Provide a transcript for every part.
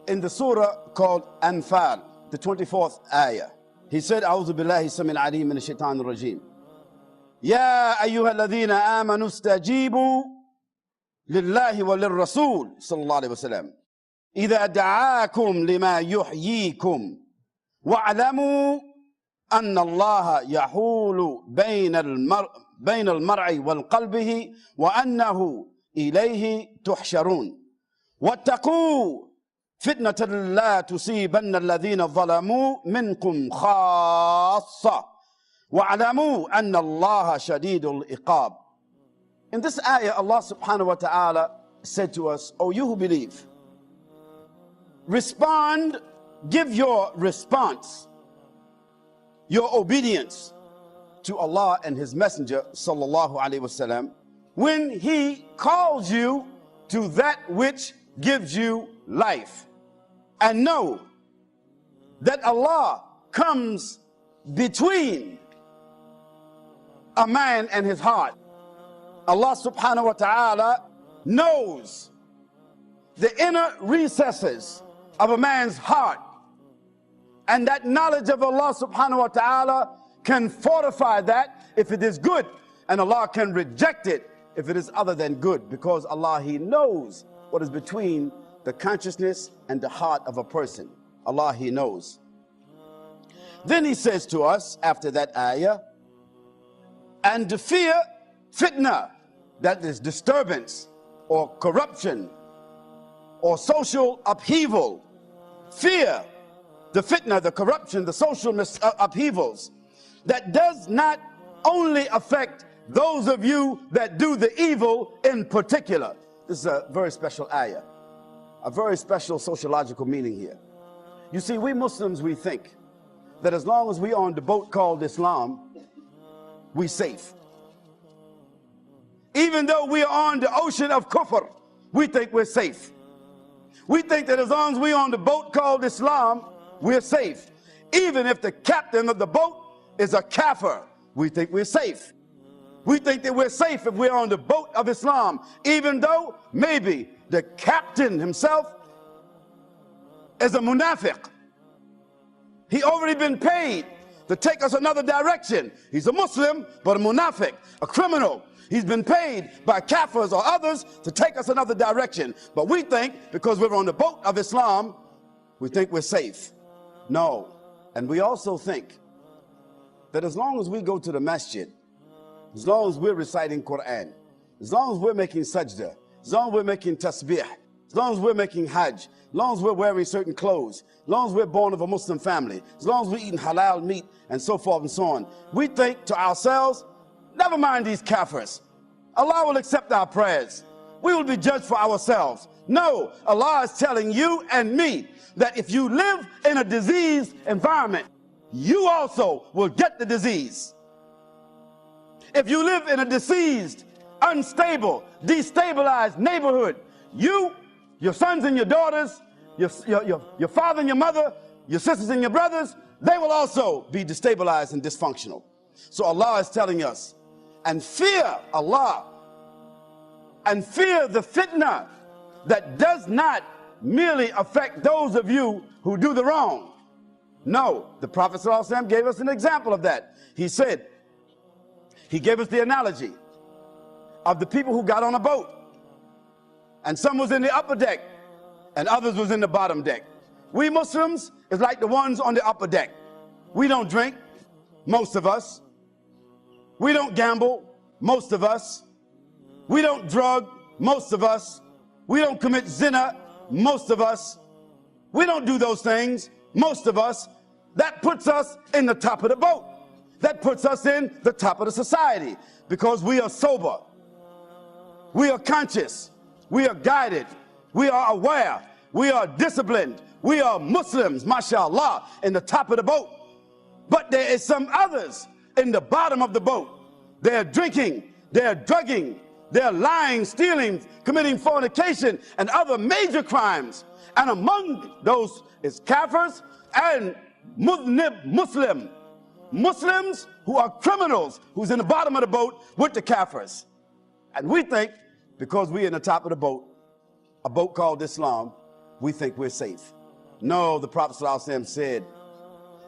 in the surah called Anfal, the 24th ayah. He said, A'udhu billahi samil alim min ash-shaytanir rajim. Ya ayyuha alladhina amanu istajibu lillahi wa lirrasul sallallahu alayhi wa sallam. Idha da'akum lima yuhyikum wa'alamu anna allaha yahulu bayna al-mar'i wal qalbihi wa annahu ilayhi tuhsharun. Wattaqu fitnatan la tusibanna alladhina zalamu minkum khassa wa'alamu anna allaha shadidul iqab. In this ayah, Allah subhanahu wa ta'ala said to us, O you who believe, respond, give your response, your obedience to Allah and His Messenger sallallahu alaihi wasallam when He calls you to that which gives you life. And know that Allah comes between a man and his heart. Allah subhanahu wa ta'ala knows the inner recesses of a man's heart, and that knowledge of Allah subhanahu wa ta'ala can fortify that if it is good, and Allah can reject it if it is other than good, because Allah, He knows what is between the consciousness and the heart of a person. Allah, He knows. Then He says to us after that ayah, and to fear fitna, that is disturbance or corruption or social upheaval. Fear the fitna, the corruption, the social upheavals that does not only affect those of you that do the evil in particular. This is a very special ayah, a very special sociological meaning here. You see, we Muslims, we think that as long as we are on the boat called Islam, we safe. Even though we are on the ocean of kufr, we think we're safe. We think that as long as we're on the boat called Islam, we're safe. Even if the captain of the boat is a kafir, we think we're safe. We think that we're safe if we're on the boat of Islam, even though maybe the captain himself is a munafiq. He already been paid to take us another direction. He's a Muslim, but a munafiq, a criminal. He's been paid by kafirs or others to take us another direction. But we think because we're on the boat of Islam, we think we're safe. No. And we also think that as long as we go to the masjid, as long as we're reciting Quran, as long as we're making sajda, as long as we're making tasbih, as long as we're making hajj, as long as we're wearing certain clothes, as long as we're born of a Muslim family, as long as we're eating halal meat and so forth and so on, we think to ourselves, never mind these kafirs. Allah will accept our prayers. We will be judged for ourselves. No, Allah is telling you and me that if you live in a diseased environment, you also will get the disease. If you live in a diseased, unstable, destabilized neighborhood, you, your sons and your daughters, your father and your mother, your sisters and your brothers, they will also be destabilized and dysfunctional. So Allah is telling us, and fear Allah, and fear the fitna that does not merely affect those of you who do the wrong. No, the Prophet ﷺ gave us an example of that. He said, he gave us the analogy of the people who got on a boat, and some was in the upper deck and others was in the bottom deck. We Muslims is like the ones on the upper deck. We don't drink, most of us. We don't gamble, most of us. We don't drug, most of us. We don't commit zina, most of us. We don't do those things, most of us. That puts us in the top of the boat. That puts us in the top of the society because we are sober. We are conscious. We are guided. We are aware. We are disciplined. We are Muslims, mashallah, in the top of the boat. But there is some others in the bottom of the boat. They're drinking, they're drugging, they're lying, stealing, committing fornication and other major crimes. And among those is kafirs and Muslims who are criminals, who's in the bottom of the boat with the kafirs. And we think because we're in the top of the boat, a boat called Islam, we think we're safe. No, the Prophet ﷺ said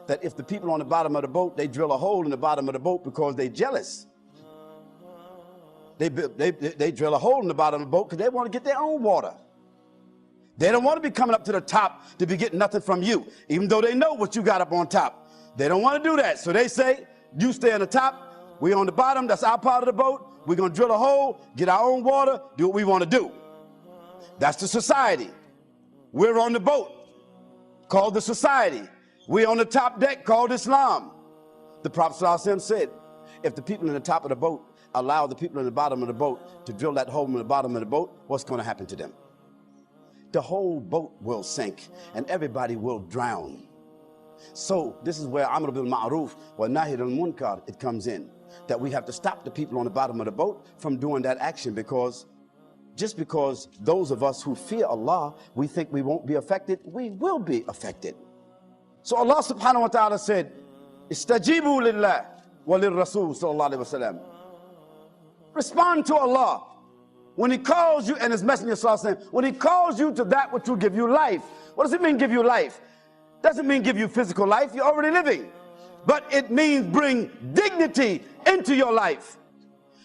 that if the people on the bottom of the boat, they drill a hole in the bottom of the boat because they're jealous. They drill a hole in the bottom of the boat because they want to get their own water. They don't want to be coming up to the top to be getting nothing from you, even though they know what you got up on top. They don't want to do that. So they say, you stay on the top, we on the bottom, that's our part of the boat. We're going to drill a hole, get our own water, do what we want to do. That's the society. We're on the boat, called the society. We're on the top deck, called Islam. The Prophet ﷺ said, if the people in the top of the boat allow the people in the bottom of the boat to drill that hole in the bottom of the boat, what's going to happen to them? The whole boat will sink and everybody will drown. So this is where Amr bil Ma'ruf wa Nahy anil Munkar, it comes in. That we have to stop the people on the bottom of the boat from doing that action, because just because those of us who fear Allah, we think we won't be affected, we will be affected. So Allah subhanahu wa ta'ala said, Istajibu lillah wa lirrasul sallallahu alayhi wa sallam. Respond to Allah when He calls you, and His Messenger sallallahu alayhi wa sallam, when He calls you to that which will give you life. What does it mean, give you life? Doesn't mean give you physical life, you're already living. But it means bring dignity into your life.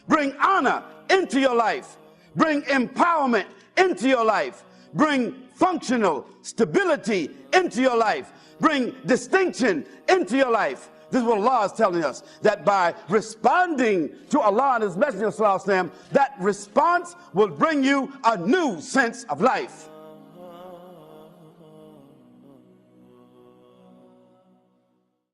Bring honor into your life. Bring empowerment into your life. Bring functional stability into your life. Bring distinction into your life. This is what Allah is telling us, that by responding to Allah and His Messenger, that response will bring you a new sense of life.